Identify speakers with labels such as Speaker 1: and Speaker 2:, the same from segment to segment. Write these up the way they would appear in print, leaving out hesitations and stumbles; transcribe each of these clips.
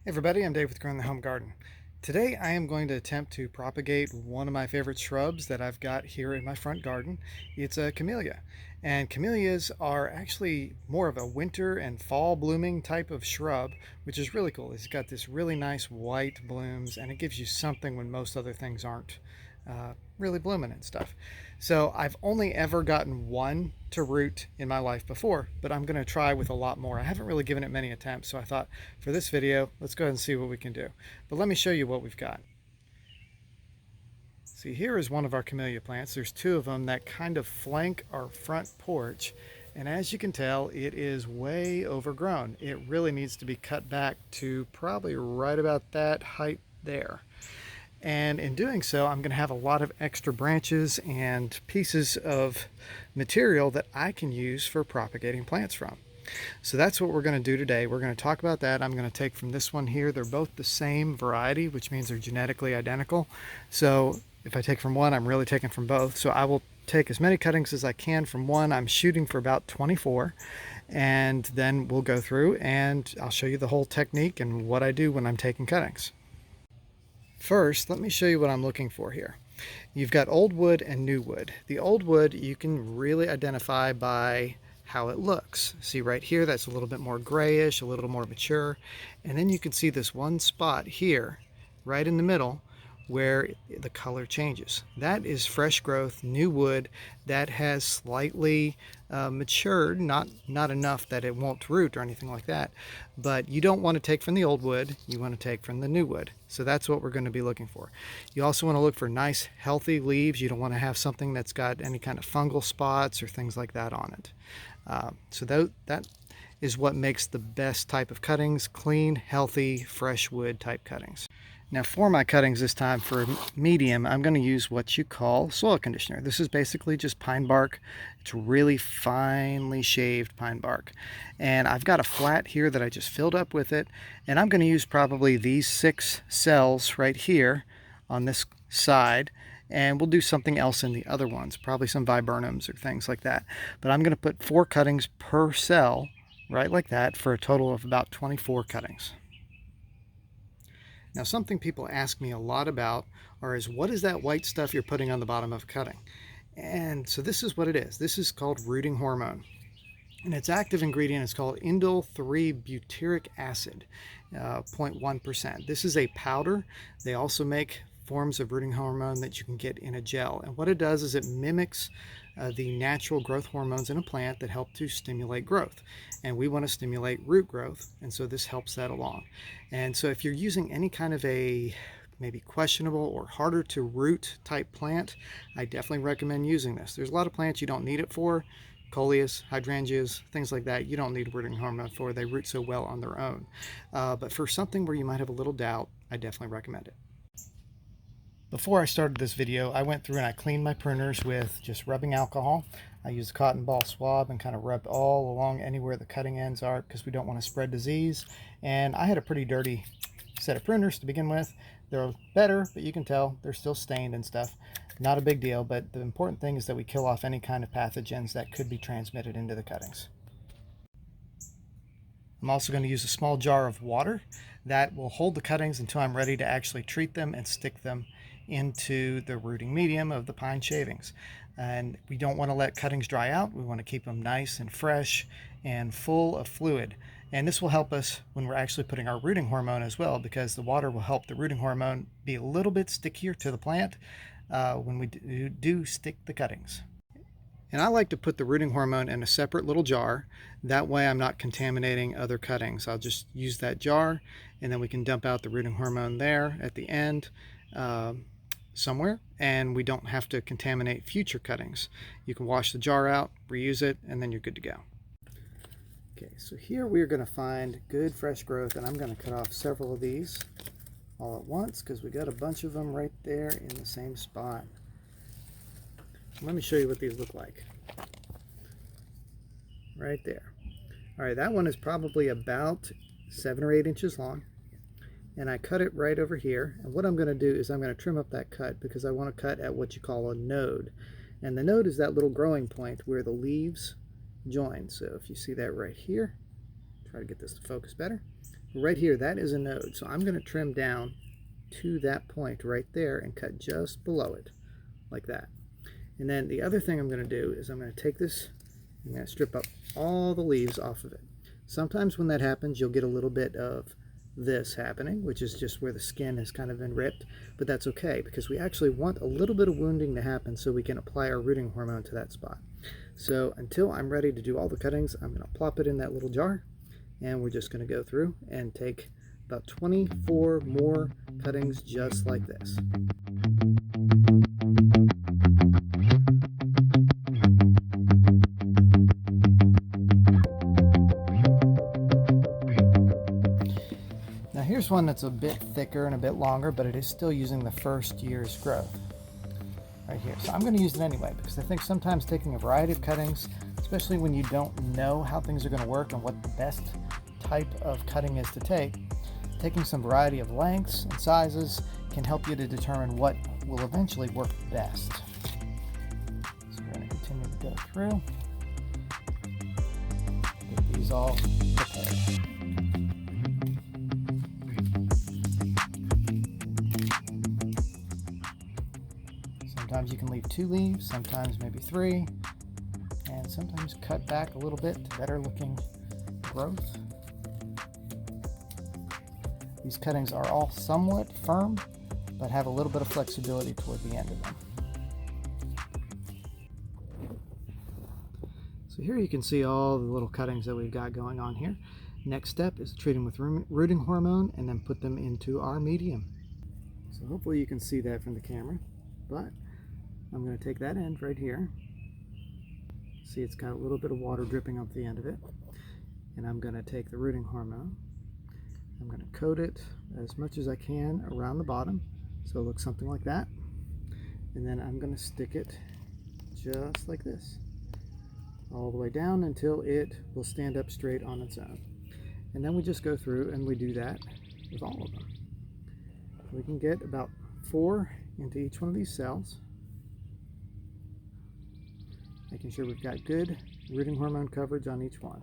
Speaker 1: Hey everybody, I'm Dave with Growing the Home Garden. Today I am going to attempt to propagate one of my favorite shrubs that I've got here in my front garden. It's a camellia. And camellias are actually more of a winter and fall blooming type of shrub, which is really cool. It's got this really nice white blooms and it gives you something when most other things aren't really blooming and stuff. So I've only ever gotten one to root in my life before, but I'm going to try with a lot more. I haven't really given it many attempts, so I thought for this video, let's go ahead and see what we can do. But let me show you what we've got. See, here is one of our camellia plants. There's two of them that kind of flank our front porch. And as you can tell, it is way overgrown. It really needs to be cut back to probably right about that height there. And in doing so, I'm going to have a lot of extra branches and pieces of material that I can use for propagating plants from. So that's what we're going to do today. We're going to talk about that. I'm going to take from this one here. They're both the same variety, which means they're genetically identical. So if I take from one, I'm really taking from both. So I will take as many cuttings as I can from one. I'm shooting for about 24. And then we'll go through and I'll show you the whole technique and what I do when I'm taking cuttings. First, let me show you what I'm looking for here. You've got old wood and new wood. The old wood you can really identify by how it looks. See right here, that's a little bit more grayish, a little more mature. And then you can see this one spot here, right in the middle, where the color changes. That is fresh growth, new wood that has slightly matured, not enough that it won't root or anything like that. But you don't want to take from the old wood, you want to take from the new wood. So that's what we're going to be looking for. You also want to look for nice, healthy leaves. You don't want to have something that's got any kind of fungal spots or things like that on it. So that is what makes the best type of cuttings, clean, healthy, fresh wood type cuttings. Now for my cuttings this time, for medium, I'm going to use what you call soil conditioner. This is basically just pine bark. It's really finely shaved pine bark. And I've got a flat here that I just filled up with it. And I'm going to use probably these 6 cells right here on this side. And we'll do something else in the other ones, probably some viburnums or things like that. But I'm going to put 4 cuttings per cell, right like that, for a total of about 24 cuttings. Now, something people ask me a lot about is what is that white stuff you're putting on the bottom of a cutting? And so this is what it is. This is called rooting hormone. And its active ingredient is called indole 3-butyric acid, 0.1%. This is a powder. They also make forms of rooting hormone that you can get in a gel. And what it does is it mimics the natural growth hormones in a plant that help to stimulate growth. And we want to stimulate root growth, and so this helps that along. And so if you're using any kind of a maybe questionable or harder to root type plant, I definitely recommend using this. There's a lot of plants you don't need it for. Coleus, hydrangeas, things like that, you don't need rooting hormone for. They root so well on their own. But for something where you might have a little doubt, I definitely recommend it. Before I started this video, I went through and I cleaned my pruners with just rubbing alcohol. I used a cotton ball swab and kind of rubbed all along anywhere the cutting ends are because we don't want to spread disease. And I had a pretty dirty set of pruners to begin with. They're better, but you can tell they're still stained and stuff. Not a big deal, but the important thing is that we kill off any kind of pathogens that could be transmitted into the cuttings. I'm also going to use a small jar of water that will hold the cuttings until I'm ready to actually treat them and stick them into the rooting medium of the pine shavings. And we don't want to let cuttings dry out. We want to keep them nice and fresh and full of fluid. And this will help us when we're actually putting our rooting hormone as well, because the water will help the rooting hormone be a little bit stickier to the plant when we do stick the cuttings. And I like to put the rooting hormone in a separate little jar. That way I'm not contaminating other cuttings. I'll just use that jar and then we can dump out the rooting hormone there at the end somewhere, and we don't have to contaminate future cuttings. You can wash the jar out, reuse it, and then you're good to go. Okay, so here we're going to find good fresh growth, and I'm going to cut off several of these all at once because we got a bunch of them right there in the same spot. Let me show you what these look like. Right there. All right, that one is probably about 7 or 8 inches long. And I cut it right over here. And what I'm going to do is I'm going to trim up that cut because I want to cut at what you call a node. And the node is that little growing point where the leaves join. So if you see that right here, try to get this to focus better. Right here, that is a node. So I'm going to trim down to that point right there and cut just below it, like that. And then the other thing I'm going to do is I'm going to take this, I'm going to strip up all the leaves off of it. Sometimes when that happens, you'll get a little bit of this happening, which is just where the skin has kind of been ripped, but that's okay because we actually want a little bit of wounding to happen so we can apply our rooting hormone to that spot. So until I'm ready to do all the cuttings, I'm going to plop it in that little jar, and we're just going to go through and take about 24 more cuttings just like this. Now here's one that's a bit thicker and a bit longer, but it is still using the first year's growth right here. So I'm going to use it anyway because I think sometimes taking a variety of cuttings, especially when you don't know how things are going to work and what the best type of cutting is to take, taking some variety of lengths and sizes can help you to determine what will eventually work best. So we're going to continue to go through, get these all prepared. Sometimes you can leave 2 leaves, sometimes maybe 3, and sometimes cut back a little bit to better looking growth. These cuttings are all somewhat firm, but have a little bit of flexibility toward the end of them. So here you can see all the little cuttings that we've got going on here. Next step is treat them with rooting hormone and then put them into our medium. So hopefully you can see that from the camera, but I'm going to take that end right here. See, it's got a little bit of water dripping off the end of it. And I'm going to take the rooting hormone. I'm going to coat it as much as I can around the bottom so it looks something like that. And then I'm going to stick it just like this, all the way down until it will stand up straight on its own. And then we just go through and we do that with all of them. We can get about 4 into each one of these cells, making sure we've got good rooting hormone coverage on each one.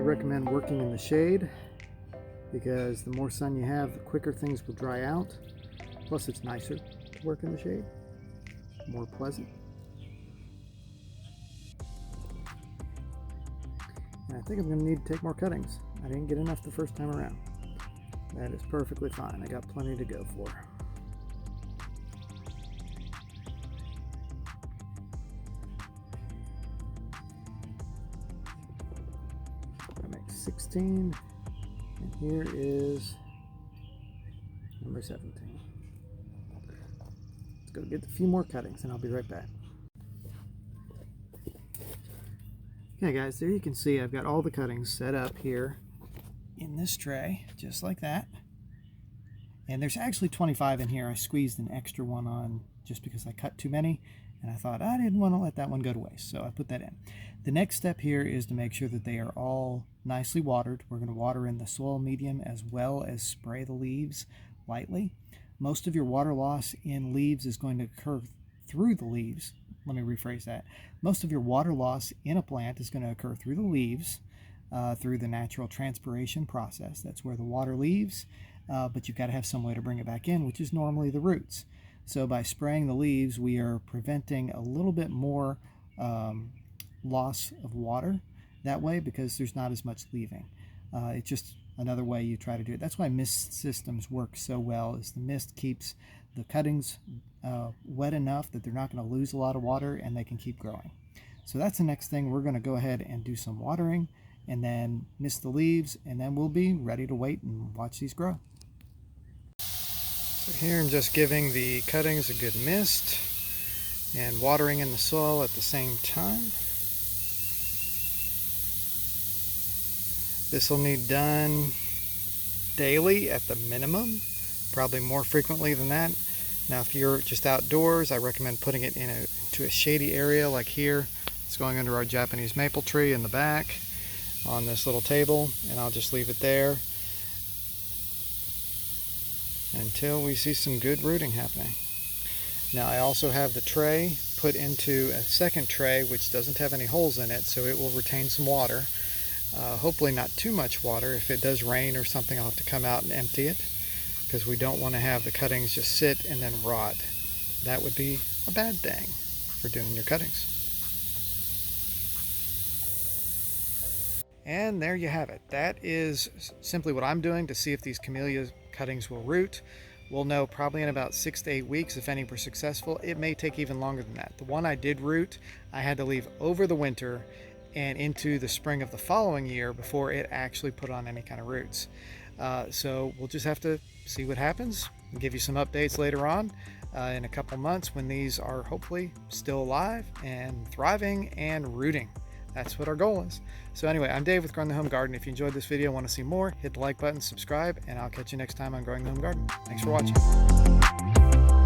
Speaker 1: Recommend working in the shade because the more sun you have, the quicker things will dry out. Plus it's nicer to work in the shade, more pleasant. And I think I'm going to need to take more cuttings. I didn't get enough the first time around. That is perfectly fine. I got plenty to go for. I make 16, and here is number 17. Let's go get a few more cuttings and I'll be right back. Okay guys, there you can see I've got all the cuttings set up here in this tray, just like that. And there's actually 25 in here. I squeezed an extra one on just because I cut too many, and I thought I didn't want to let that one go to waste, so I put that in. The next step here is to make sure that they are all nicely watered. We're going to water in the soil medium as well as spray the leaves lightly. Most of your water loss in leaves is going to occur through the leaves. Let me rephrase that. Most of your water loss in a plant is going to occur through the leaves, through the natural transpiration process. That's where the water leaves, but you've got to have some way to bring it back in, which is normally the roots. So by spraying the leaves, we are preventing a little bit more loss of water that way because there's not as much leaving. It's just another way you try to do it. That's why mist systems work so well, is the mist keeps the cuttings wet enough that they're not going to lose a lot of water and they can keep growing. So that's the next thing. We're going to go ahead and do some watering and then mist the leaves, and then we'll be ready to wait and watch these grow. So here I'm just giving the cuttings a good mist and watering in the soil at the same time. This will need done daily at the minimum, probably more frequently than that. Now if you're just outdoors, I recommend putting it into a shady area like here. It's going under our Japanese maple tree in the back on this little table, and I'll just leave it there until we see some good rooting happening. Now I also have the tray put into a second tray which doesn't have any holes in it, so it will retain some water. Hopefully not too much water. If it does rain or something, I'll have to come out and empty it, because we don't want to have the cuttings just sit and then rot. That would be a bad thing for doing your cuttings. And there you have it. That is simply what I'm doing to see if these camellia cuttings will root. We'll know probably in about 6 to 8 weeks if any were successful. It may take even longer than that. The one I did root, I had to leave over the winter and into the spring of the following year before it actually put on any kind of roots. So we'll just have to see what happens and give you some updates later on in a couple months when these are hopefully still alive and thriving and rooting. That's what our goal is. So anyway, I'm Dave with Growing the Home Garden. If you enjoyed this video and want to see more, hit the like button, subscribe, and I'll catch you next time on Growing the Home Garden. Thanks for watching.